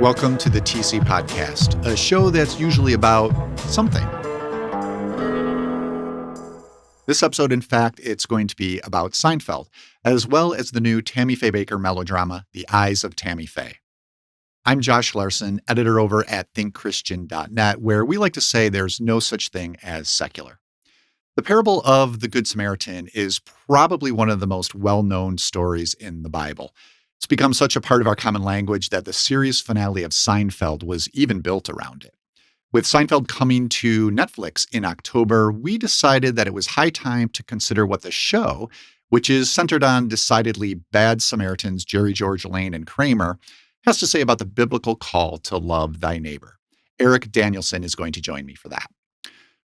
Welcome to the TC Podcast, a show that's usually about something. This episode, in fact, it's going to be about Seinfeld, as well as the new Tammy Faye Bakker melodrama, The Eyes of Tammy Faye. I'm Josh Larson, editor over at thinkchristian.net, where we like to say there's no such thing as secular. The parable of the Good Samaritan is probably one of the most well-known stories in the Bible. It's become such a part of our common language that the series finale of Seinfeld was even built around it. With Seinfeld coming to Netflix in October, we decided that it was high time to consider what the show, which is centered on decidedly bad Samaritans Jerry, George, Elaine, and Kramer, has to say about the biblical call to love thy neighbor. Aarik Danielson is going to join me for that.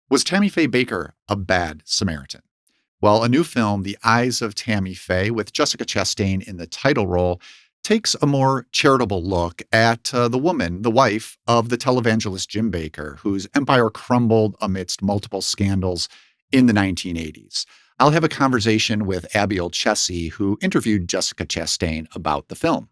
Was Tammy Faye Bakker a bad Samaritan? Well, a new film, The Eyes of Tammy Faye, with Jessica Chastain in the title role, takes a more charitable look at the woman, the wife of the televangelist Jim Bakker, whose empire crumbled amidst multiple scandals in the 1980s. I'll have a conversation with Abby Olcese, who interviewed Jessica Chastain about the film.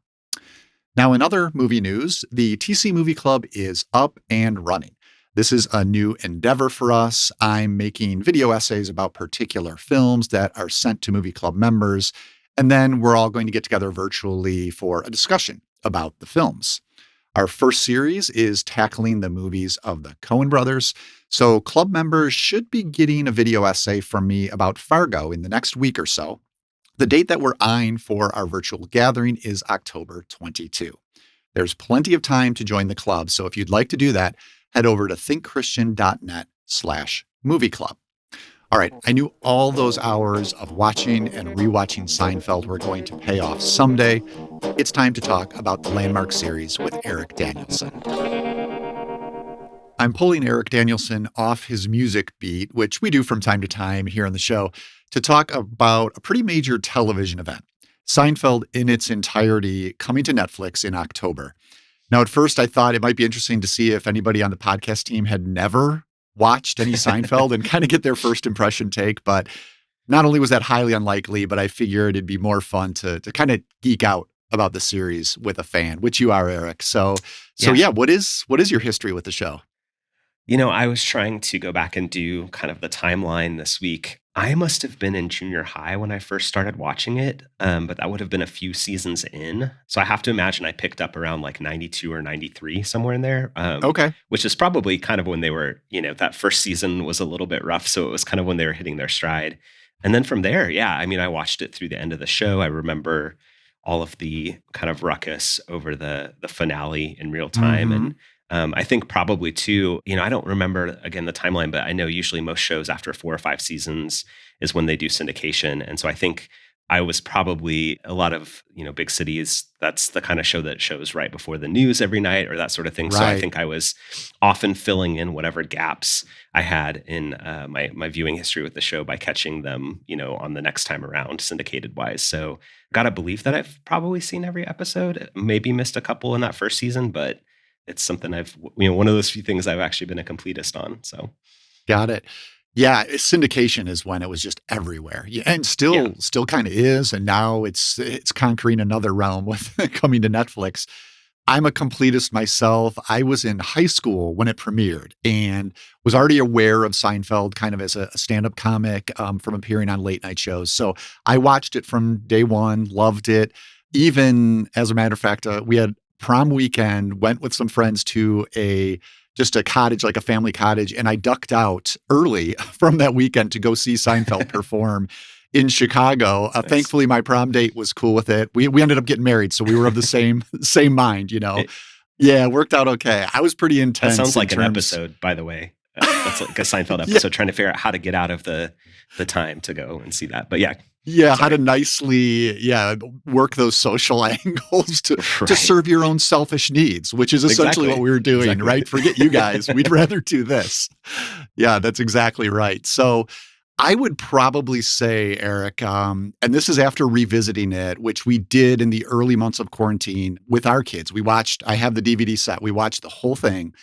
Now, in other movie news, the TC Movie Club is up and running. This is a new endeavor for us. I'm making video essays about particular films that are sent to Movie Club members, and then we're all going to get together virtually for a discussion about the films. Our first series is tackling the movies of the Coen brothers, so club members should be getting a video essay from me about Fargo in the next week or so. The date that we're eyeing for our virtual gathering is October 22. There's plenty of time to join the club, so if you'd like to do that, head over to thinkchristian.net/movie club. All right, I knew all those hours of watching and rewatching Seinfeld were going to pay off someday. It's time to talk about the landmark series with Aarik Danielson. I'm pulling Aarik Danielson off his music beat, which we do from time to time here on the show, to talk about a pretty major television event, Seinfeld in its entirety coming to Netflix in October. Now, at first, I thought it might be interesting to see if anybody on the podcast team had never watched any Seinfeld and kind of get their first impression take. But not only was that highly unlikely, but I figured it'd be more fun to kind of geek out about the series with a fan, which you are, Aarik. So yeah, what is your history with the show? You know, I was trying to go back and do kind of the timeline this week. I must have been in junior high when I first started watching it, but that would have been a few seasons in. So I have to imagine I picked up around like 92 or 93, somewhere in there. Okay. Which is probably kind of when they were, that first season was a little bit rough. So it was kind of when they were hitting their stride. And then from there, I watched it through the end of the show. I remember all of the kind of ruckus over the finale in real time. Mm-hmm. And I think probably too, I don't remember, again, the timeline, but I know usually most shows after 4 or 5 seasons is when they do syndication. And so I think I was probably a lot of, big cities, that's the kind of show that shows right before the news every night or that sort of thing. Right. So I think I was often filling in whatever gaps I had in my viewing history with the show by catching them, on the next time around, syndicated wise. So gotta believe that I've probably seen every episode, maybe missed a couple in that first season, but it's something I've, one of those few things I've actually been a completist on. So, got it. Yeah, syndication is when it was just everywhere, and still kind of is. And now it's conquering another realm with coming to Netflix. I'm a completist myself. I was in high school when it premiered and was already aware of Seinfeld kind of as a stand-up comic from appearing on late night shows. So I watched it from day one, loved it. Even as a matter of fact, we had prom weekend, went with some friends to just a cottage, like a family cottage, and I ducked out early from that weekend to go see Seinfeld perform in Chicago. Nice. Thankfully, my prom date was cool with it. We ended up getting married, so we were of the same mind, Yeah, it worked out okay. I was pretty intense. That sounds like an episode, by the way. That's like a Seinfeld episode, trying to figure out how to get out of the time to go and see that. But yeah. Yeah, how to nicely, work those social angles to serve your own selfish needs, which is essentially what we were doing, right? Forget you guys. We'd rather do this. Yeah, that's exactly right. So I would probably say, Aarik, and this is after revisiting it, which we did in the early months of quarantine with our kids. I have the DVD set. We watched the whole thing.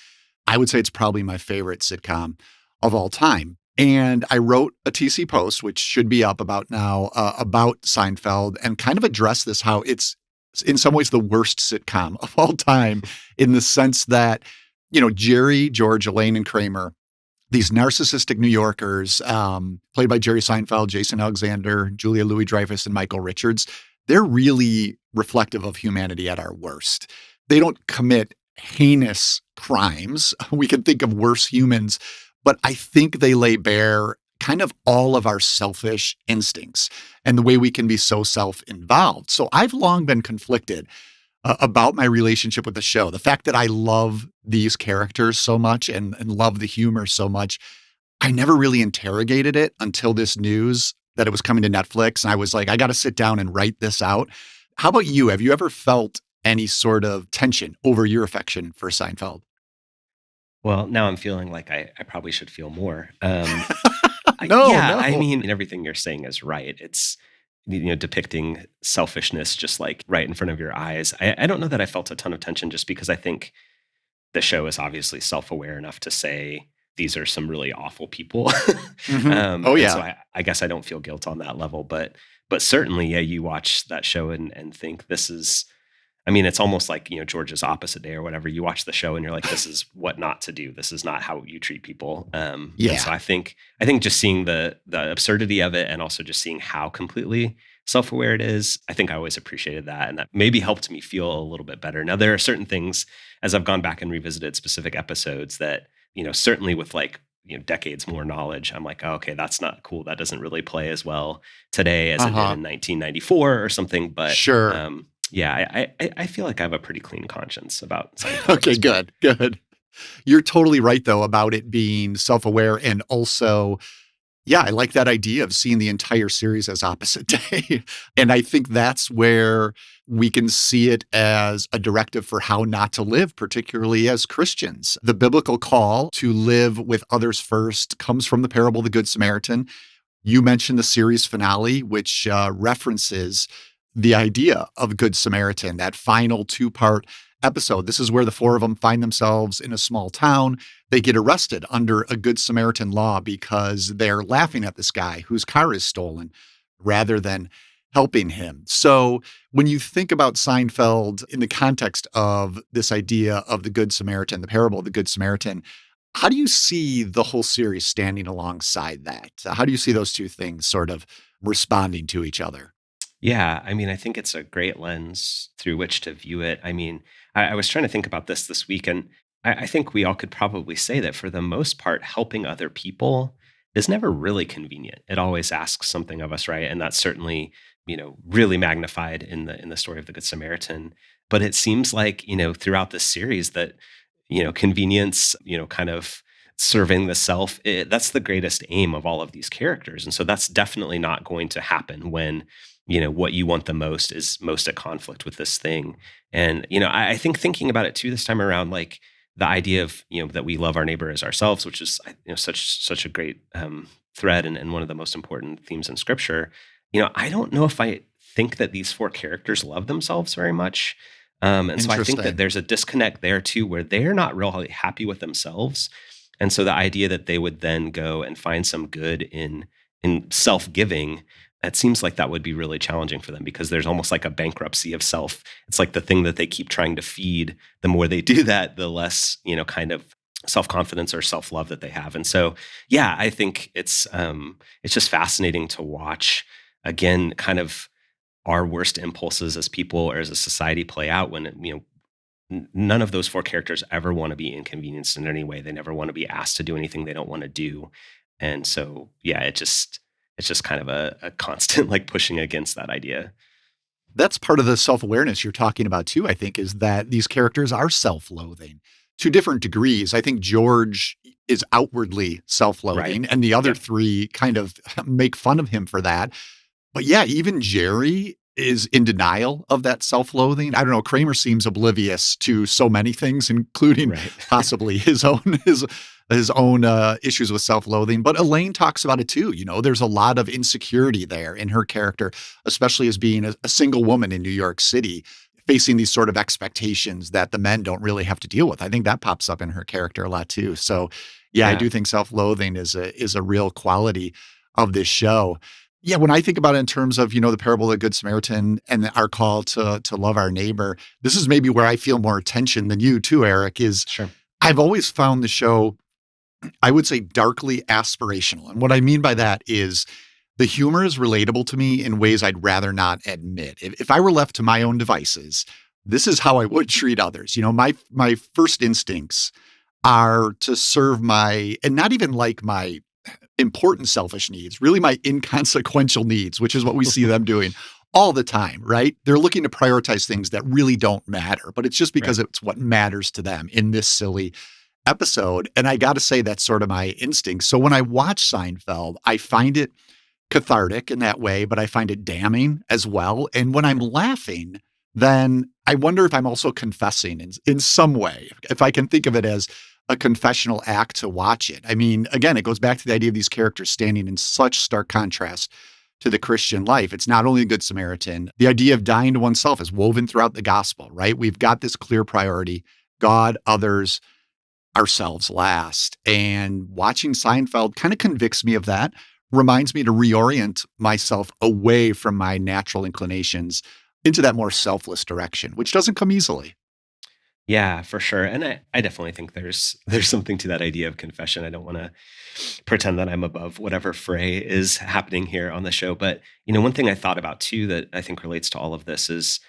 I would say it's probably my favorite sitcom of all time. And I wrote a TC post, which should be up about now, about Seinfeld, and kind of address this, how it's in some ways the worst sitcom of all time, in the sense that, you know, Jerry, George, Elaine, and Kramer, these narcissistic New Yorkers, played by Jerry Seinfeld, Jason Alexander, Julia Louis-Dreyfus, and Michael Richards, they're really reflective of humanity at our worst. They don't commit heinous crimes. We can think of worse humans, but I think they lay bare kind of all of our selfish instincts and the way we can be so self-involved. So I've long been conflicted about my relationship with the show. The fact that I love these characters so much and love the humor so much, I never really interrogated it until this news that it was coming to Netflix. And I was like, I got to sit down and write this out. How about you? Have you ever felt any sort of tension over your affection for Seinfeld? Well, now I'm feeling like I probably should feel more. No, Yeah, no. I mean, everything you're saying is right. It's, depicting selfishness just like right in front of your eyes. I don't know that I felt a ton of tension just because I think the show is obviously self-aware enough to say these are some really awful people. Oh, And so yeah. I guess I don't feel guilt on that level, but certainly, yeah, you watch that show and think this is, I mean, it's almost like, George's Opposite Day or whatever. You watch the show and you're like, this is what not to do. This is not how you treat people. And so Yeah. I think just seeing the absurdity of it and also just seeing how completely self-aware it is, I think I always appreciated that. And that maybe helped me feel a little bit better. Now, there are certain things as I've gone back and revisited specific episodes that, certainly with like, decades more knowledge, I'm like, oh, okay, that's not cool. That doesn't really play as well today as it did Uh-huh. in 1994 or something. But Sure. yeah, I feel like I have a pretty clean conscience about Seinfeld at Okay, this point. good, good. You're totally right, though, about it being self-aware and also, yeah, I like that idea of seeing the entire series as opposite day. And I think that's where we can see it as a directive for how not to live, particularly as Christians. The biblical call to live with others first comes from the parable of the Good Samaritan. You mentioned the series finale, which references the idea of Good Samaritan, that final two-part episode. This is where the four of them find themselves in a small town. They get arrested under a Good Samaritan law because they're laughing at this guy whose car is stolen rather than helping him. So when you think about Seinfeld in the context of this idea of the Good Samaritan, the parable of the Good Samaritan, how do you see the whole series standing alongside that? How do you see those two things sort of responding to each other? Yeah, I mean, I think it's a great lens through which to view it. I mean, I was trying to think about this week, and I think we all could probably say that for the most part, helping other people is never really convenient. It always asks something of us, right? And that's certainly, really magnified in the story of the Good Samaritan. But it seems like, throughout this series that, convenience, kind of serving the self, that's the greatest aim of all of these characters. And so that's definitely not going to happen when what you want the most is most at conflict with this thing. And, I think thinking about it too this time around, like the idea of, that we love our neighbor as ourselves, which is, such a great thread and one of the most important themes in scripture. I don't know if I think that these four characters love themselves very much. And so I think that Interesting. there's a disconnect there too, where they're not really happy with themselves. And so the idea that they would then go and find some good in self-giving, it seems like that would be really challenging for them because there's almost like a bankruptcy of self. It's like the thing that they keep trying to feed. The more they do that, the less, kind of self-confidence or self-love that they have. And so, yeah, I think it's just fascinating to watch again, kind of our worst impulses as people or as a society play out when, none of those four characters ever want to be inconvenienced in any way. They never want to be asked to do anything they don't want to do. And so, yeah, it's just kind of a constant like pushing against that idea. That's part of the self-awareness you're talking about too, I think, is that these characters are self-loathing to different degrees. I think George is outwardly Right. self-loathing, and the other Yeah. three kind of make fun of him for that. But yeah, even Jerry is in denial of that self-loathing. I don't know, Kramer seems oblivious to so many things, including Right. possibly his own issues with self-loathing. But Elaine talks about it too. You know, there's a lot of insecurity there in her character, especially as being a single woman in New York City, facing these sort of expectations that the men don't really have to deal with. I think that pops up in her character a lot too. So yeah, I Yeah. do think self-loathing is a real quality of this show. Yeah, when I think about it in terms of, the parable of the Good Samaritan and our call to love our neighbor, this is maybe where I feel more tension than you too, Aarik, is Sure. I've always found the show, I would say, darkly aspirational. And what I mean by that is the humor is relatable to me in ways I'd rather not admit. If I were left to my own devices, this is how I would treat others. My first instincts are to serve and not even like my important selfish needs, really my inconsequential needs, which is what we see them doing all the time, right? They're looking to prioritize things that really don't matter, but it's just because Right. it's what matters to them in this silly episode. And I got to say, that's sort of my instinct. So when I watch Seinfeld, I find it cathartic in that way, but I find it damning as well. And when I'm laughing, then I wonder if I'm also confessing in some way, if I can think of it as a confessional act to watch it. I mean, again, it goes back to the idea of these characters standing in such stark contrast to the Christian life. It's not only a Good Samaritan, the idea of dying to oneself is woven throughout the gospel, right? We've got this clear priority: God, others, ourselves last. And watching Seinfeld kind of convicts me of that, reminds me to reorient myself away from my natural inclinations into that more selfless direction, which doesn't come easily. Yeah, for sure. And I definitely think there's something to that idea of confession. I don't want to pretend that I'm above whatever fray is happening here on the show. But, one thing I thought about too that I think relates to all of this is,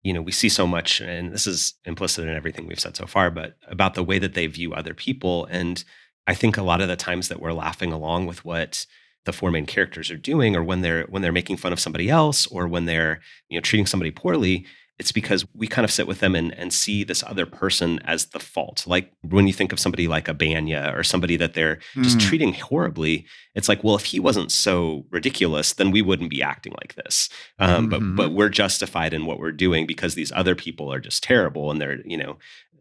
we see so much, and this is implicit in everything we've said so far, but about the way that they view other people. And I think a lot of the times that we're laughing along with what the four main characters are doing, or when they're making fun of somebody else, or when they're treating somebody poorly, it's because we kind of sit with them and see this other person as the fault. Like when you think of somebody like a Banya or somebody that they're just Mm, treating horribly, it's like, well, if he wasn't so ridiculous, then we wouldn't be acting like this. But mhm. we're justified in what we're doing because these other people are just terrible, and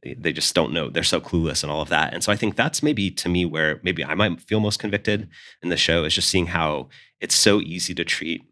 they just don't know. They're so clueless and all of that. And so I think that's maybe to me where maybe I might feel most convicted in the show, is just seeing how it's so easy to treat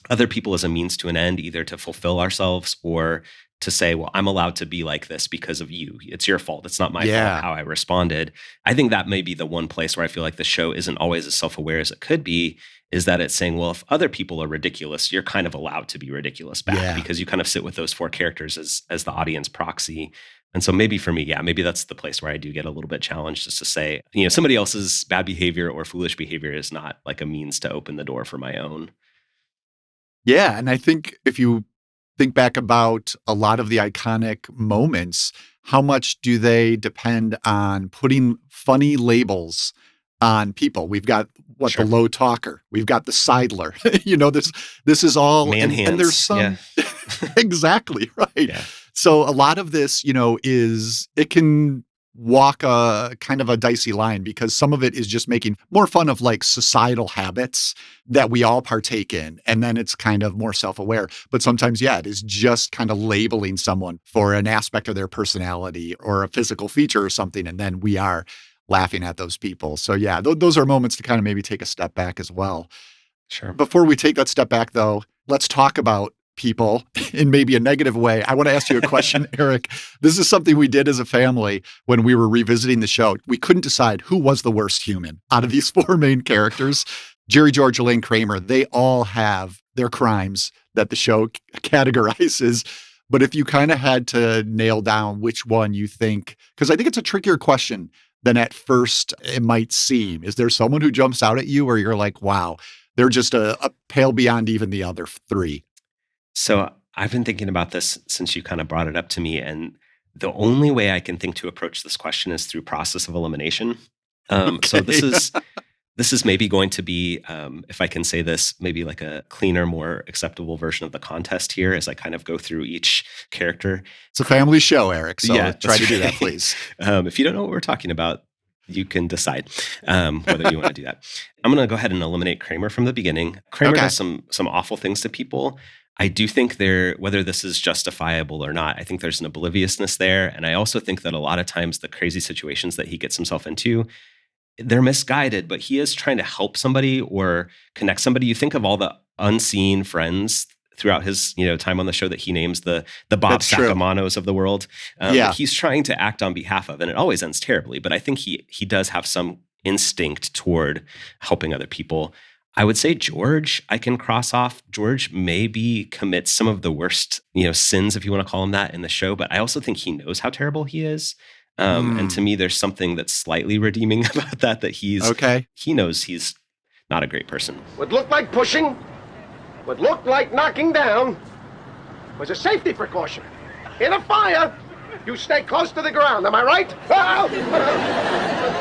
other people as a means to an end, either to fulfill ourselves or to say, well, I'm allowed to be like this because of you. It's your fault. It's not my fault Yeah. how I responded. I think that may be the one place where I feel like the show isn't always as self-aware as it could be, is that it's saying, well, if other people are ridiculous, you're kind of allowed to be ridiculous back, Yeah. because you kind of sit with those four characters as the audience proxy. And so maybe for me, yeah, maybe that's the place where I do get a little bit challenged, just to say, somebody else's bad behavior or foolish behavior is not like a means to open the door for my own. Yeah, and I think if you think back about a lot of the iconic moments, how much do they depend on putting funny labels on people? We've got the Sure. low talker, we've got the sidler. This is all, Man and there's hands. Yeah. some exactly right. Yeah. So a lot of this, is it can walk a kind of a dicey line, because some of it is just making more fun of like societal habits that we all partake in. And then it's kind of more self-aware. But sometimes, yeah, it is just kind of labeling someone for an aspect of their personality or a physical feature or something. And then we are laughing at those people. So yeah, those are moments to kind of maybe take a step back as well. Sure. Before we take that step back, though, let's talk about people in maybe a negative way. I want to ask you a question, Aarik. This is something we did as a family when we were revisiting the show. We couldn't decide who was the worst human out of these four main characters. Jerry, George, Elaine, Kramer, they all have their crimes that the show categorizes. But if you kind of had to nail down which one you think, because I think it's a trickier question than at first it might seem. Is there someone who jumps out at you where you're like, wow, they're just a pale beyond even the other three? So I've been thinking about this since you kind of brought it up to me. And the only way I can think to approach this question is through process of elimination. So this Okay. is this is maybe going to be, if I can say this, maybe like a cleaner, more acceptable version of the contest here as I kind of go through each character. It's a family show, Aarik. So Yeah, try that's to do that, right. please. If you don't know what we're talking about, you can decide whether you want to do that. I'm going to go ahead and eliminate Kramer from the beginning. Kramer Okay. does some awful things to people. I do think whether this is justifiable or not, I think there's an obliviousness there. And I also think that a lot of times the crazy situations that he gets himself into, they're misguided, but he is trying to help somebody or connect somebody. You think of all the unseen friends throughout his time on the show that he names the Bob That's true. Sacamanos of the world, that Yeah. he's trying to act on behalf of, and it always ends terribly. But I think he does have some instinct toward helping other people. I would say George, I can cross off. George maybe commits some of the worst, sins, if you want to call him that, in the show, but I also think he knows how terrible he is. And to me, there's something that's slightly redeeming about that he knows he's not a great person. Would look like pushing, would look like knocking down, was a safety precaution. In a fire, you stay close to the ground, am I right?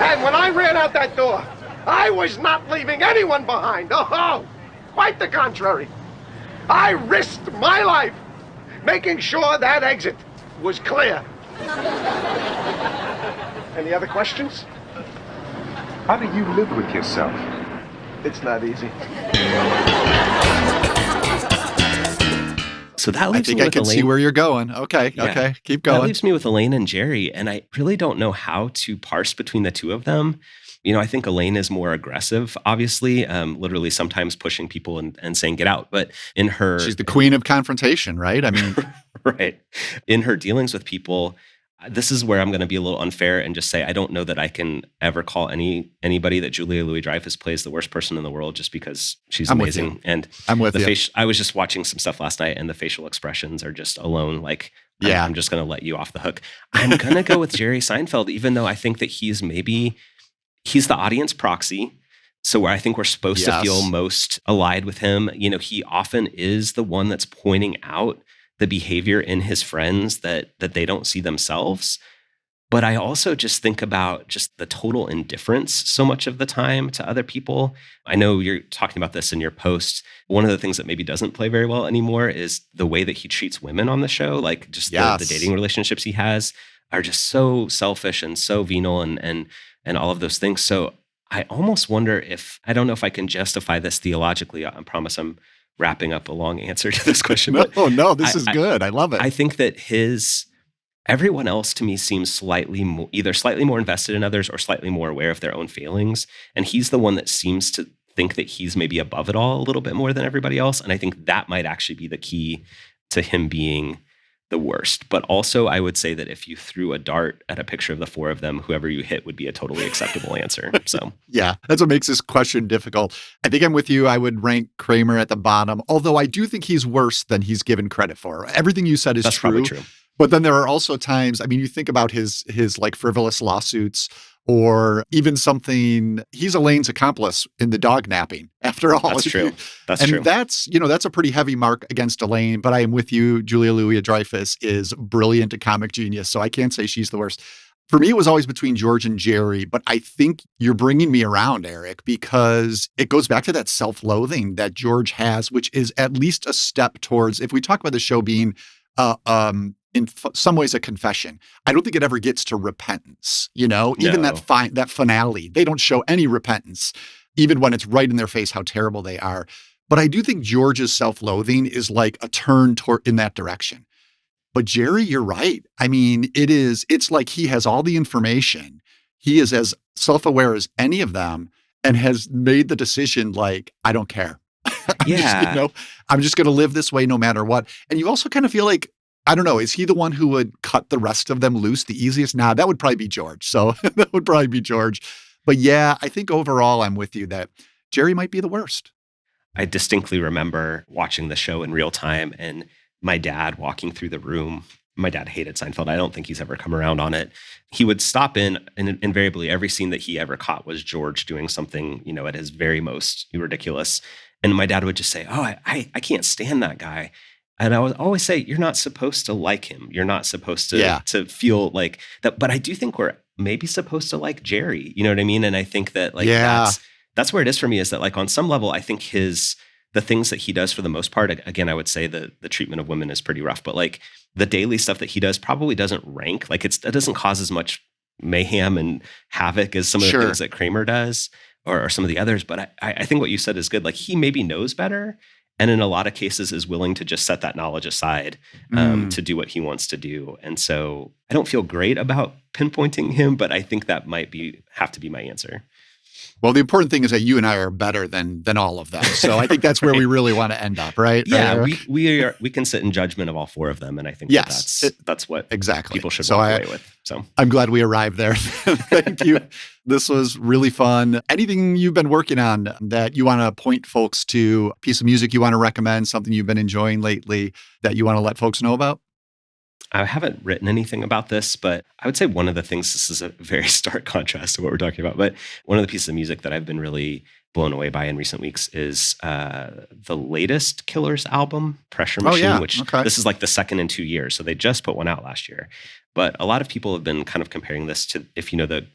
And when I ran out that door, I was not leaving anyone behind. Oh, quite the contrary. I risked my life making sure that exit was clear. Any other questions? How do you live with yourself? It's not easy. So that leaves me with I can Elaine. see where you're going. Okay, keep going. That leaves me with Elaine and Jerry, and I really don't know how to parse between the two of them. I think Elaine is more aggressive, obviously, literally sometimes pushing people and saying, get out. But in her... She's the queen of confrontation, right? I mean... Right. In her dealings with people, this is where I'm going to be a little unfair and just say I don't know that I can ever call anybody that Julia Louis-Dreyfus plays the worst person in the world just because she's amazing. And I'm with you. I was just watching some stuff last night, and the facial expressions are just alone. Like, I'm just going to let you off the hook. I'm going to go with Jerry Seinfeld, even though I think that he's the audience proxy. So where I think we're supposed to feel most allied with him, he often is the one that's pointing out the behavior in his friends that they don't see themselves. But I also just think about just the total indifference so much of the time to other people. I know you're talking about this in your post. One of the things that maybe doesn't play very well anymore is the way that he treats women on the show. Like just the dating relationships he has are just so selfish and so venal and all of those things. So I almost wonder I don't know if I can justify this theologically. I promise I'm wrapping up a long answer to this question. No, this is good. I love it. I think that everyone else to me seems either slightly more invested in others or slightly more aware of their own failings. And he's the one that seems to think that he's maybe above it all a little bit more than everybody else. And I think that might actually be the key to him being the worst. But also I would say that if you threw a dart at a picture of the four of them, whoever you hit would be a totally acceptable answer. So yeah, that's what makes this question difficult. I think I'm with you. I would rank Kramer at the bottom, although I do think he's worse than he's given credit for. Everything you said is That's probably true. But then there are also times, I mean, you think about his like frivolous lawsuits or even something, he's Elaine's accomplice in the dog napping, after all. That's true. And that's a pretty heavy mark against Elaine, but I am with you. Julia Louis-Dreyfus is brilliant, a comic genius, so I can't say she's the worst. For me, it was always between George and Jerry, but I think you're bringing me around, Aarik, because it goes back to that self-loathing that George has, which is at least a step towards, if we talk about the show being in some ways a confession, I don't think it ever gets to repentance, even that finale, they don't show any repentance, even when it's right in their face how terrible they are. But I do think George's self-loathing is like a turn in that direction. But Jerry, you're right. I mean, it's like he has all the information. He is as self-aware as any of them and has made the decision like, I don't care. I'm just going to live this way no matter what. And you also kind of feel like, I don't know, is he the one who would cut the rest of them loose the easiest? Nah, that would probably be George. So that would probably be George. But yeah, I think overall I'm with you that Jerry might be the worst. I distinctly remember watching the show in real time and my dad walking through the room. My dad hated Seinfeld. I don't think he's ever come around on it. He would stop in, and invariably every scene that he ever caught was George doing something, at his very most ridiculous. And my dad would just say, oh, I can't stand that guy. And I would always say, you're not supposed to like him. You're not supposed to feel like that. But I do think we're maybe supposed to like Jerry. You know what I mean? And I think that that's where it is for me, is that like on some level, I think the things that he does for the most part, again, I would say the treatment of women is pretty rough, but like the daily stuff that he does probably doesn't rank. Like it doesn't cause as much mayhem and havoc as some of the things that Kramer does or some of the others. But I think what you said is good. Like he maybe knows better. And in a lot of cases is willing to just set that knowledge aside to do what he wants to do. And so I don't feel great about pinpointing him, but I think that might have to be my answer. Well, the important thing is that you and I are better than all of them. So I think that's where we really want to end up, right? Yeah, Right, we can sit in judgment of all four of them, and I think yes, that's what exactly. people should So walk away with. So I'm glad we arrived there. Thank you. This was really fun. Anything you've been working on that you want to point folks to, a piece of music you want to recommend, something you've been enjoying lately that you want to let folks know about? I haven't written anything about this, but I would say one of the things, this is a very stark contrast to what we're talking about, but one of the pieces of music that I've been really blown away by in recent weeks is the latest Killers album, Pressure Machine, which this is like the second in 2 years. So they just put one out last year. But a lot of people have been kind of comparing this to, if you know the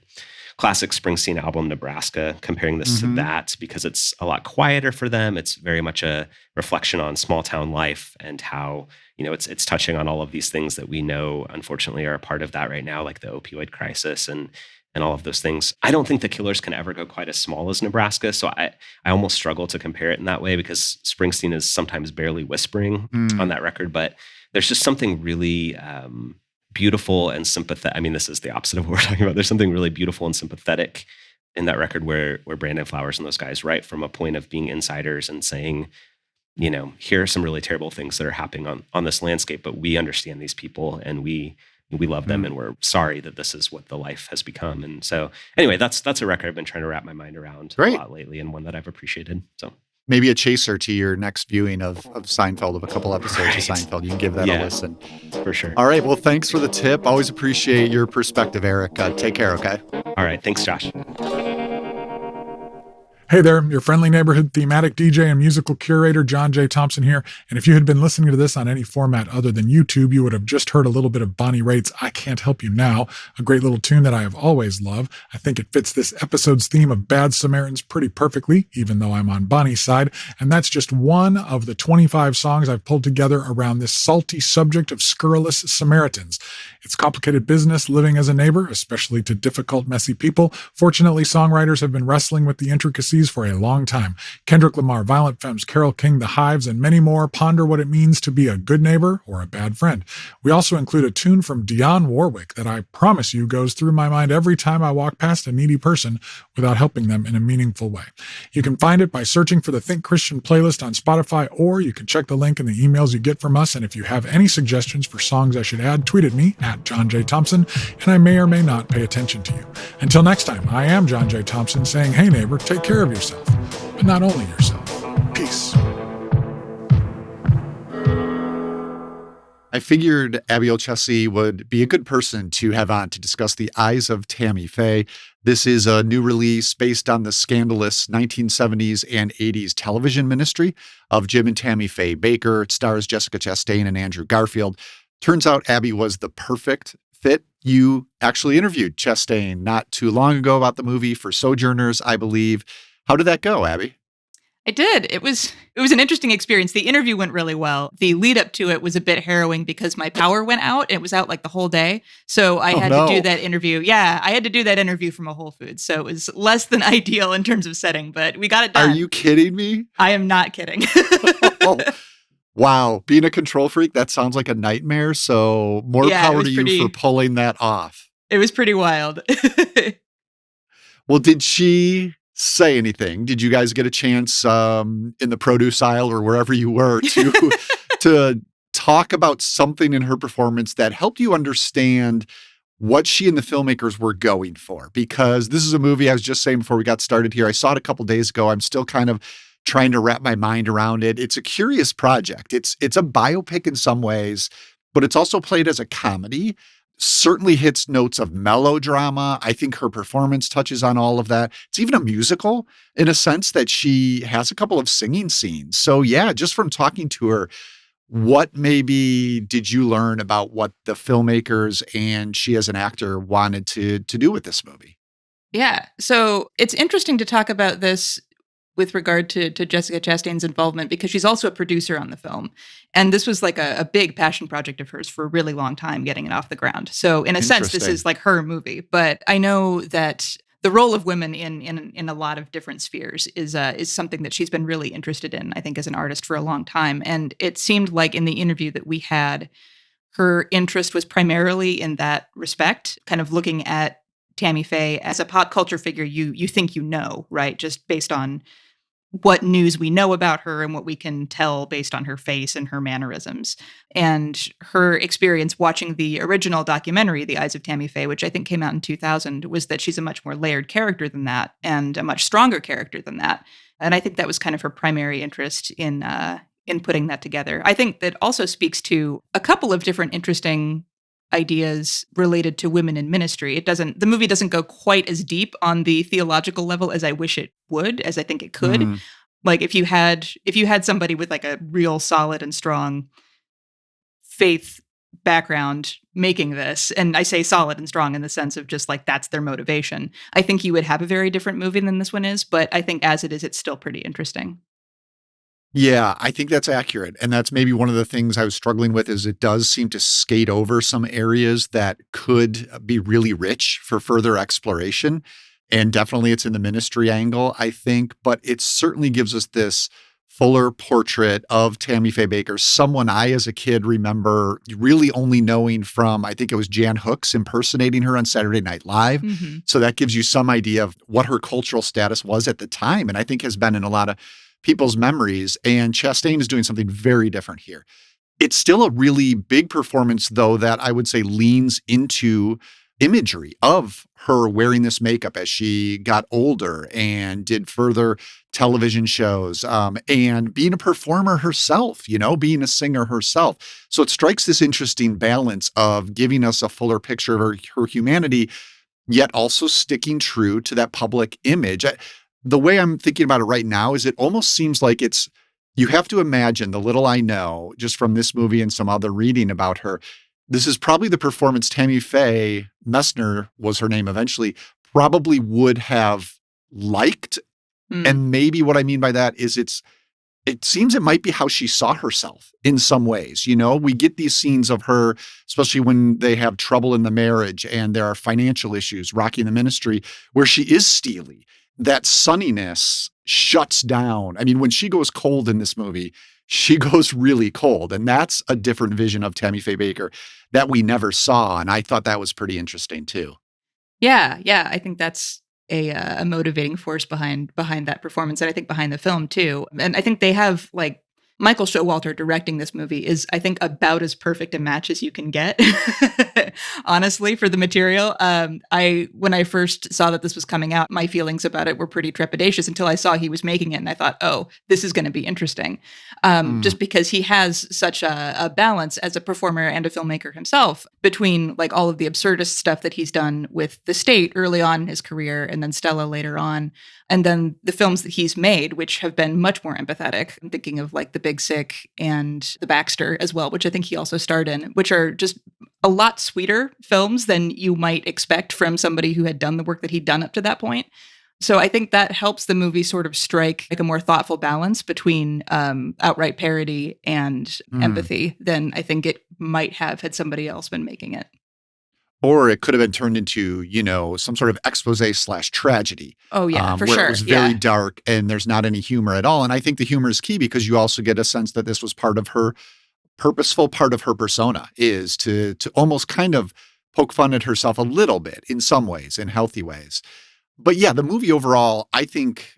classic Springsteen album, Nebraska, comparing this to that because it's a lot quieter for them. It's very much a reflection on small town life and how, it's touching on all of these things that we know, unfortunately, are a part of that right now, like the opioid crisis and all of those things. I don't think the Killers can ever go quite as small as Nebraska. So I almost struggle to compare it in that way because Springsteen is sometimes barely whispering on that record, but there's just something really beautiful and sympathetic. I mean, this is the opposite of what we're talking about. There's something really beautiful and sympathetic in that record where Brandon Flowers and those guys write from a point of being insiders and saying, here are some really terrible things that are happening on this landscape, but we understand these people and we love them and we're sorry that this is what the life has become. And so anyway, that's a record I've been trying to wrap my mind around a lot lately and one that I've appreciated. So maybe a chaser to your next viewing of Seinfeld, of a couple episodes of Seinfeld. You can give that a listen. For sure. All right. Well, thanks for the tip. Always appreciate your perspective, Aarik. Take care, okay? All right. Thanks, Josh. Hey there, your friendly neighborhood thematic DJ and musical curator, John J. Thompson here. And if you had been listening to this on any format other than YouTube, you would have just heard a little bit of Bonnie Raitt's I Can't Help You Now, a great little tune that I have always loved. I think it fits this episode's theme of bad Samaritans pretty perfectly, even though I'm on Bonnie's side. And that's just one of the 25 songs I've pulled together around this salty subject of scurrilous Samaritans. It's complicated business living as a neighbor, especially to difficult, messy people. Fortunately, songwriters have been wrestling with the intricacies for a long time. Kendrick Lamar, Violent Femmes, Carole King, The Hives, and many more ponder what it means to be a good neighbor or a bad friend. We also include a tune from Dionne Warwick that I promise you goes through my mind every time I walk past a needy person without helping them in a meaningful way. You can find it by searching for the Think Christian playlist on Spotify, or you can check the link in the emails you get from us. And if you have any suggestions for songs I should add, tweet at me at John J. Thompson, and I may or may not pay attention to you. Until next time, I am John J. Thompson saying, hey neighbor, take care of yourself, but not only yourself. Peace. I figured Abby Olcese would be a good person to have on to discuss The Eyes of Tammy Faye. This is a new release based on the scandalous 1970s and 80s television ministry of Jim and Tammy Faye Bakker. It stars Jessica Chastain and Andrew Garfield. Turns out Abby was the perfect fit. You actually interviewed Chastain not too long ago about the movie for Sojourners, I believe. How did that go, Abby? I did. It was an interesting experience. The interview went really well. The lead up to it was a bit harrowing because my power went out. It was out like the whole day. So I had to do that interview. Yeah, I had to do that interview from a Whole Foods. So it was less than ideal in terms of setting, but we got it done. Are you kidding me? I am not kidding. Wow. Being a control freak, that sounds like a nightmare. So more power to you for pulling that off. It was pretty wild. Well, did she say anything? Did you guys get a chance in the produce aisle or wherever you were to talk about something in her performance that helped you understand what she and the filmmakers were going for? Because this is a movie, I was just saying before we got started here, I saw it a couple days ago. I'm still kind of trying to wrap my mind around it. It's a curious project. It's a biopic in some ways, but it's also played as a comedy. Certainly hits notes of melodrama. I think her performance touches on all of that. It's even a musical in a sense that she has a couple of singing scenes. So yeah, just from talking to her, what maybe did you learn about what the filmmakers and she as an actor wanted to do with this movie? Yeah. So it's interesting to talk about this with regard to Jessica Chastain's involvement, because she's also a producer on the film. And this was like a big passion project of hers for a really long time, getting it off the ground. So in a sense, this is like her movie. But I know that the role of women in a lot of different spheres is something that she's been really interested in, I think, as an artist for a long time. And it seemed like in the interview that we had, her interest was primarily in that respect, kind of looking at Tammy Faye as a pop culture figure you think you know, right? Just based on what news we know about her and what we can tell based on her face and her mannerisms. And her experience watching the original documentary, The Eyes of Tammy Faye, which I think came out in 2000, was that she's a much more layered character than that and a much stronger character than that. And I think that was kind of her primary interest in putting that together. I think that also speaks to a couple of different interesting ideas related to women in ministry. The movie doesn't go quite as deep on the theological level as I wish it would, as I think it could. Mm. Like if you had somebody with like a real solid and strong faith background making this, and I say solid and strong in the sense of just like that's their motivation, I think you would have a very different movie than this one is, but I think as it is, it's still pretty interesting. Yeah, I think that's accurate. And that's maybe one of the things I was struggling with is it does seem to skate over some areas that could be really rich for further exploration. And definitely it's in the ministry angle, I think, but it certainly gives us this fuller portrait of Tammy Faye Bakker, someone I as a kid remember really only knowing from, I think it was Jan Hooks impersonating her on Saturday Night Live. Mm-hmm. So that gives you some idea of what her cultural status was at the time. And I think has been in a lot of people's memories, and Chastain is doing something very different here. It's still a really big performance, though, that I would say leans into imagery of her wearing this makeup as she got older and did further television shows, and being a performer herself, being a singer herself. So it strikes this interesting balance of giving us a fuller picture of her humanity, yet also sticking true to that public image. The way I'm thinking about it right now is it almost seems like you have to imagine the little I know just from this movie and some other reading about her. This is probably the performance Tammy Faye, Messner was her name eventually, probably would have liked. And maybe what I mean by that is it seems it might be how she saw herself in some ways. We get these scenes of her, especially when they have trouble in the marriage and there are financial issues rocking the ministry, where she is steely. That sunniness shuts down. I mean, when she goes cold in this movie, she goes really cold. And that's a different vision of Tammy Faye Bakker that we never saw. And I thought that was pretty interesting too. Yeah. I think that's a motivating force behind that performance, and I think behind the film too. And I think they have like Michael Showalter directing this movie is, I think, about as perfect a match as you can get, honestly, for the material. When I first saw that this was coming out, my feelings about it were pretty trepidatious until I saw he was making it, and I thought, oh, this is going to be interesting, just because he has such a balance as a performer and a filmmaker himself between like all of the absurdist stuff that he's done with The State early on in his career, and then Stella later on, and then the films that he's made, which have been much more empathetic. I'm thinking of like The Big Sick and The Baxter as well, which I think he also starred in, which are just a lot sweeter films than you might expect from somebody who had done the work that he'd done up to that point. So I think that helps the movie sort of strike like a more thoughtful balance between outright parody and empathy than I think it might have had somebody else been making it. Or it could have been turned into, some sort of expose/tragedy. Oh, yeah, for where sure. It was very dark and there's not any humor at all. And I think the humor is key because you also get a sense that this was part of her purposeful part of her persona is to almost kind of poke fun at herself a little bit in some ways, in healthy ways. But yeah, the movie overall, I think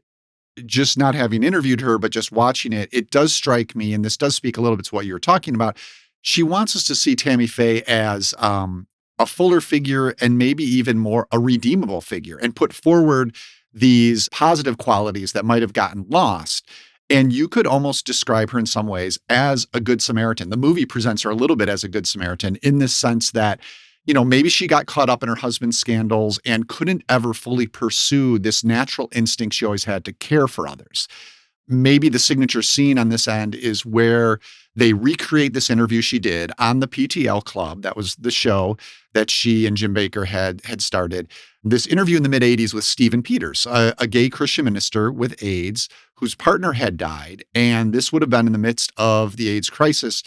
just not having interviewed her, but just watching it, it does strike me, and this does speak a little bit to what you were talking about. She wants us to see Tammy Faye as a fuller figure and maybe even more a redeemable figure and put forward these positive qualities that might have gotten lost. And you could almost describe her in some ways as a Good Samaritan. The movie presents her a little bit as a Good Samaritan in this sense that, maybe she got caught up in her husband's scandals and couldn't ever fully pursue this natural instinct she always had to care for others. Maybe the signature scene on this end is where they recreate this interview she did on the PTL Club. That was the show that she and Jim Bakker had started. This interview in the mid-'80s with Stephen Peters, a gay Christian minister with AIDS whose partner had died. And this would have been in the midst of the AIDS crisis.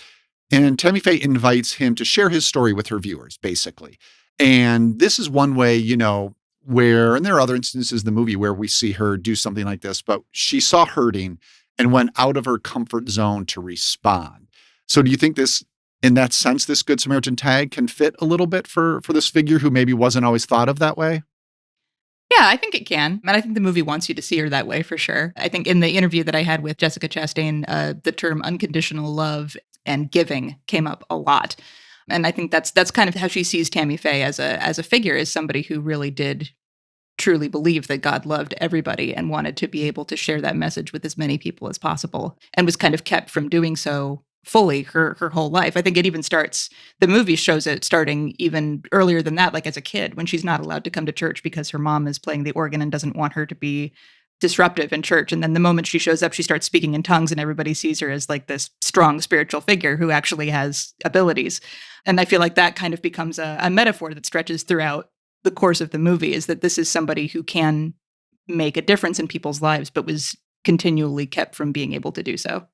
And Tammy Faye invites him to share his story with her viewers, basically. And this is one way, where, and there are other instances in the movie where we see her do something like this, but she saw hurting and went out of her comfort zone to respond. So do you think this, in that sense, this Good Samaritan tag can fit a little bit for this figure who maybe wasn't always thought of that way? Yeah, I think it can. And I think the movie wants you to see her that way for sure. I think in the interview that I had with Jessica Chastain, the term unconditional love and giving came up a lot. And I think that's kind of how she sees Tammy Faye as a figure, as somebody who really did truly believe that God loved everybody and wanted to be able to share that message with as many people as possible, and was kind of kept from doing so fully her whole life. I think it even starts, the movie shows it starting even earlier than that, like as a kid, when she's not allowed to come to church because her mom is playing the organ and doesn't want her to be disruptive in church. And then the moment she shows up, she starts speaking in tongues and everybody sees her as like this strong spiritual figure who actually has abilities. And I feel like that kind of becomes a metaphor that stretches throughout the course of the movie, is that this is somebody who can make a difference in people's lives, but was continually kept from being able to do so.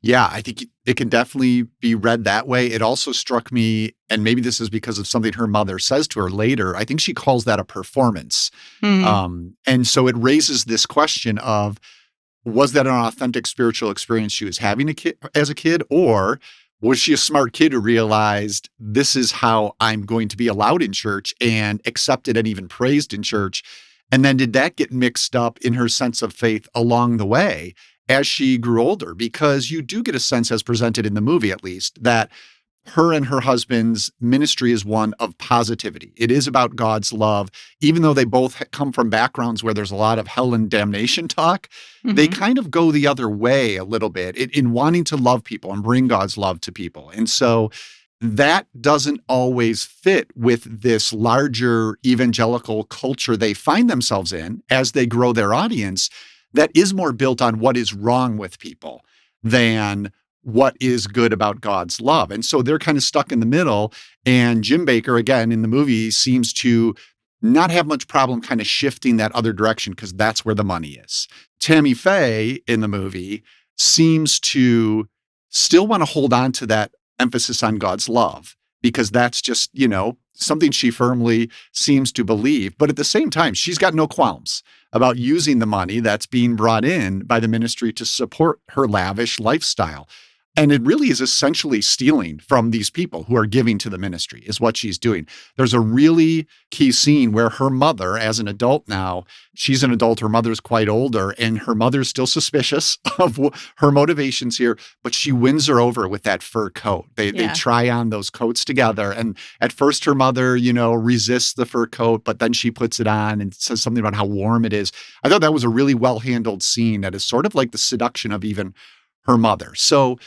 Yeah, I think it can definitely be read that way. It also struck me, and maybe this is because of something her mother says to her later, I think she calls that a performance. And so it raises this question of, was that an authentic spiritual experience she was having as a kid? Or was she a smart kid who realized this is how I'm going to be allowed in church and accepted and even praised in church? And then did that get mixed up in her sense of faith along the way as she grew older? Because you do get a sense, as presented in the movie at least, that her and her husband's ministry is one of positivity. It is about God's love. Even though they both come from backgrounds where there's a lot of hell and damnation talk, they kind of go the other way a little bit in wanting to love people and bring God's love to people. And so that doesn't always fit with this larger evangelical culture they find themselves in as they grow their audience, that is more built on what is wrong with people than what is good about God's love. And so they're kind of stuck in the middle. And Jim Bakker, again, in the movie, seems to not have much problem kind of shifting that other direction because that's where the money is. Tammy Faye in the movie seems to still want to hold on to that emphasis on God's love because that's just, something she firmly seems to believe. But at the same time, she's got no qualms about using the money that's being brought in by the ministry to support her lavish lifestyle. And it really is essentially stealing from these people who are giving to the ministry is what she's doing. There's a really key scene where her mother, as an adult now, she's an adult, her mother's quite older, and her mother's still suspicious of her motivations here, but she wins her over with that fur coat. They try on those coats together. And at first her mother, resists the fur coat, but then she puts it on and says something about how warm it is. I thought that was a really well-handled scene that is sort of like the seduction of even her mother. So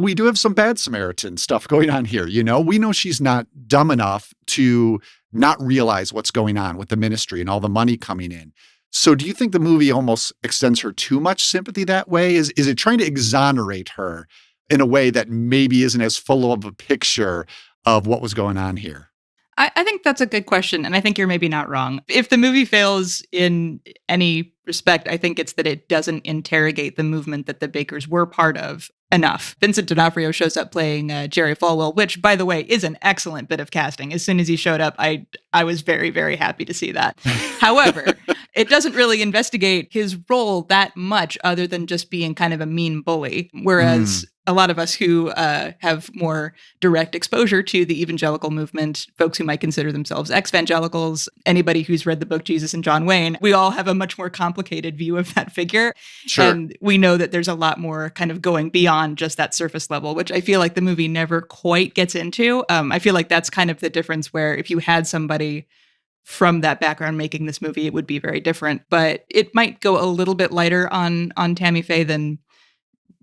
we do have some bad Samaritan stuff going on here. We know she's not dumb enough to not realize what's going on with the ministry and all the money coming in. So do you think the movie almost extends her too much sympathy that way? Is it trying to exonerate her in a way that maybe isn't as full of a picture of what was going on here? I think that's a good question, and I think you're maybe not wrong. If the movie fails in any respect, I think it's that it doesn't interrogate the movement that the Bakkers were part of enough. Vincent D'Onofrio shows up playing Jerry Falwell, which, by the way, is an excellent bit of casting. As soon as he showed up, I was very, very happy to see that. However, it doesn't really investigate his role that much other than just being kind of a mean bully, whereas a lot of us who have more direct exposure to the evangelical movement, folks who might consider themselves ex-evangelicals, anybody who's read the book Jesus and John Wayne, we all have a much more complicated view of that figure. Sure. And we know that there's a lot more kind of going beyond just that surface level, which I feel like the movie never quite gets into. I feel like that's kind of the difference where if you had somebody from that background making this movie, it would be very different. But it might go a little bit lighter on Tammy Faye than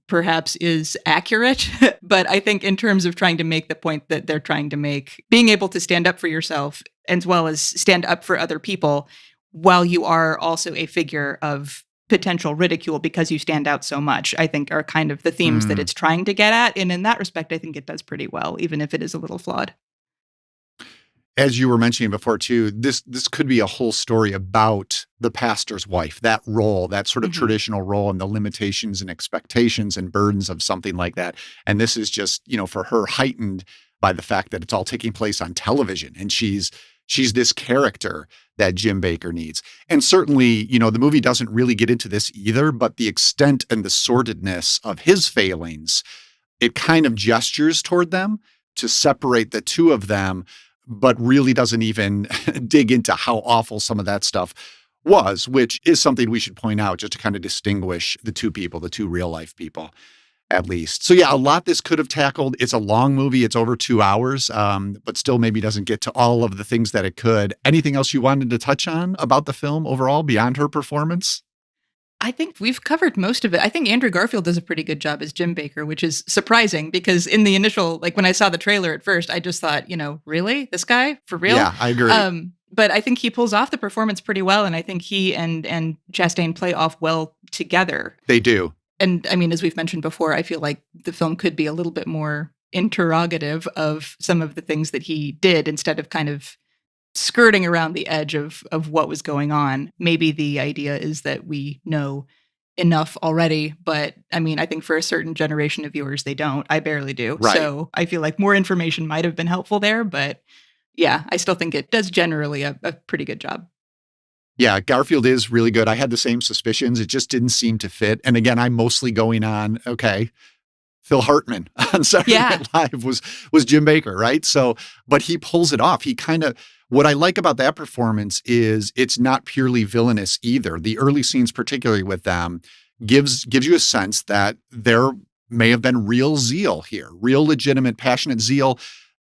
perhaps is accurate. But I think in terms of trying to make the point that they're trying to make, being able to stand up for yourself as well as stand up for other people while you are also a figure of potential ridicule because you stand out so much, I think are kind of the themes that it's trying to get at. And in that respect, I think it does pretty well, even if it is a little flawed. As you were mentioning before, too, this could be a whole story about the pastor's wife, that role, that sort of traditional role and the limitations and expectations and burdens of something like that. And this is just, for her heightened by the fact that it's all taking place on television. And she's this character that Jim Bakker needs. And certainly, the movie doesn't really get into this either, but the extent and the sordidness of his failings, it kind of gestures toward them to separate the two of them but really doesn't even dig into how awful some of that stuff was, which is something we should point out just to kind of distinguish the two people, the two real life people, at least. So yeah, a lot this could have tackled. It's a long movie. It's over 2 hours, but still maybe doesn't get to all of the things that it could. Anything else you wanted to touch on about the film overall beyond her performance? I think we've covered most of it. I think Andrew Garfield does a pretty good job as Jim Bakker, which is surprising because in the initial, like when I saw the trailer at first, I just thought, really? This guy? For real? Yeah, I agree. But I think he pulls off the performance pretty well. And I think he and Chastain play off well together. They do. And I mean, as we've mentioned before, I feel like the film could be a little bit more interrogative of some of the things that he did instead of kind of skirting around the edge of what was going on. Maybe the idea is that we know enough already, but I mean, I think for a certain generation of viewers, they don't. I barely do. Right. So I feel like more information might have been helpful there, but yeah, I still think it does generally a pretty good job. Yeah, Garfield is really good. I had the same suspicions. It just didn't seem to fit. And again, I'm mostly going on, okay, Phil Hartman on Saturday Night Live was Jim Bakker, right? So, but he pulls it off. He kind of, what I like about that performance is it's not purely villainous either. The early scenes, particularly with them, gives you a sense that there may have been real zeal here, real legitimate, passionate zeal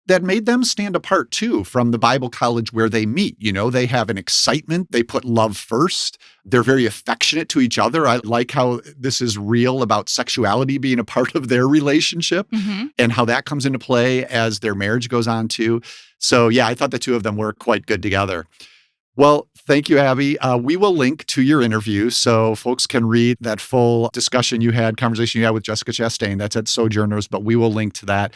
that made them stand apart too from the Bible college where they meet. They have an excitement. They put love first. They're very affectionate to each other. I like how this is real about sexuality being a part of their relationship and how that comes into play as their marriage goes on too. So yeah, I thought the two of them were quite good together. Well, thank you, Abby. We will link to your interview so folks can read that full conversation you had with Jessica Chastain. That's at Sojourners, but we will link to that.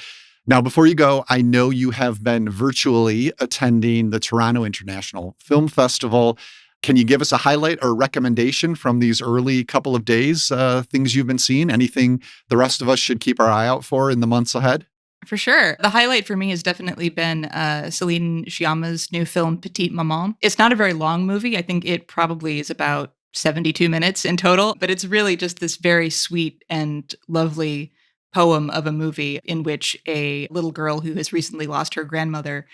Now, before you go, I know you have been virtually attending the Toronto International Film Festival. Can you give us a highlight or recommendation from these early couple of days, things you've been seeing? Anything the rest of us should keep our eye out for in the months ahead? For sure. The highlight for me has definitely been Celine Sciamma's new film, Petite Maman. It's not a very long movie. I think it probably is about 72 minutes in total, but it's really just this very sweet and lovely poem of a movie in which a little girl who has recently lost her grandmother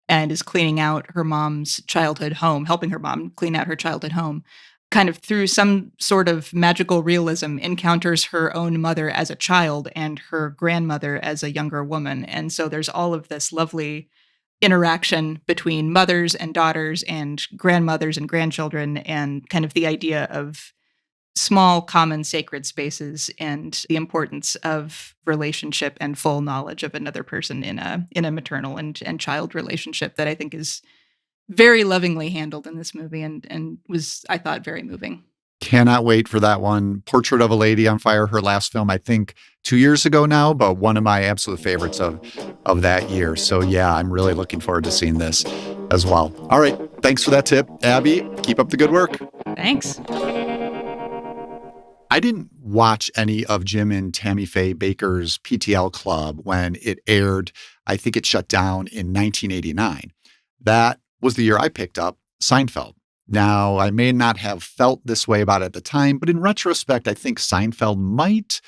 and is cleaning out her mom's childhood home, helping her mom clean out her childhood home, kind of through some sort of magical realism, encounters her own mother as a child and her grandmother as a younger woman. And so there's all of this lovely interaction between mothers and daughters and grandmothers and grandchildren, and kind of the idea of small, common, sacred spaces and the importance of relationship and full knowledge of another person in a maternal and child relationship that I think is very lovingly handled in this movie and was, I thought, very moving. Cannot wait for that one. Portrait of a Lady on Fire, her last film, I think 2 years ago now, but one of my absolute favorites of that year. So yeah, I'm really looking forward to seeing this as well. All right. Thanks for that tip, Abby. Keep up the good work. Thanks. I didn't watch any of Jim and Tammy Faye Bakker's PTL Club when it aired. I think it shut down in 1989. That was the year I picked up Seinfeld. Now, I may not have felt this way about it at the time, but in retrospect, I think Seinfeld might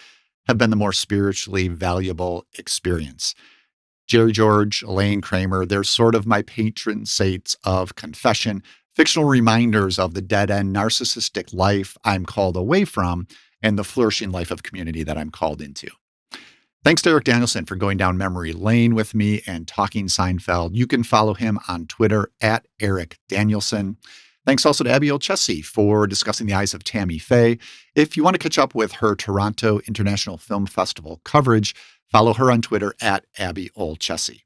have been the more spiritually valuable experience. Jerry George, Elaine Kramer, they're sort of my patron saints of confession, fictional reminders of the dead-end narcissistic life I'm called away from and the flourishing life of community that I'm called into. Thanks to Aarik Danielson for going down memory lane with me and talking Seinfeld. You can follow him on Twitter at Aarik Danielson. Thanks also to Abby Olcese for discussing the Eyes of Tammy Faye. If you want to catch up with her Toronto International Film Festival coverage, follow her on Twitter at Abby Olcese.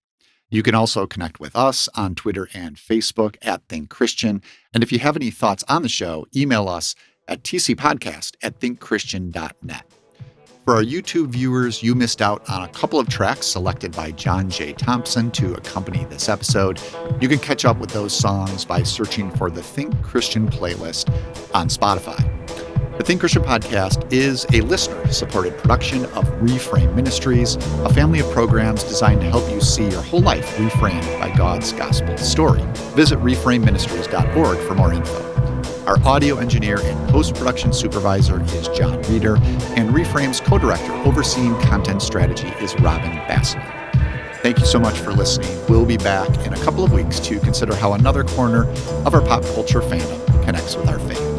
You can also connect with us on Twitter and Facebook at Think Christian. And if you have any thoughts on the show, email us at tcpodcast@thinkchristian.net. For our YouTube viewers, you missed out on a couple of tracks selected by John J. Thompson to accompany this episode. You can catch up with those songs by searching for the Think Christian playlist on Spotify. The Think Christian podcast is a listener-supported production of Reframe Ministries, a family of programs designed to help you see your whole life reframed by God's gospel story. Visit reframeministries.org for more info. Our audio engineer and post-production supervisor is John Reeder, and Reframe's co-director overseeing content strategy is Robin Bassler. Thank you so much for listening. We'll be back in a couple of weeks to consider how another corner of our pop culture fandom connects with our faith.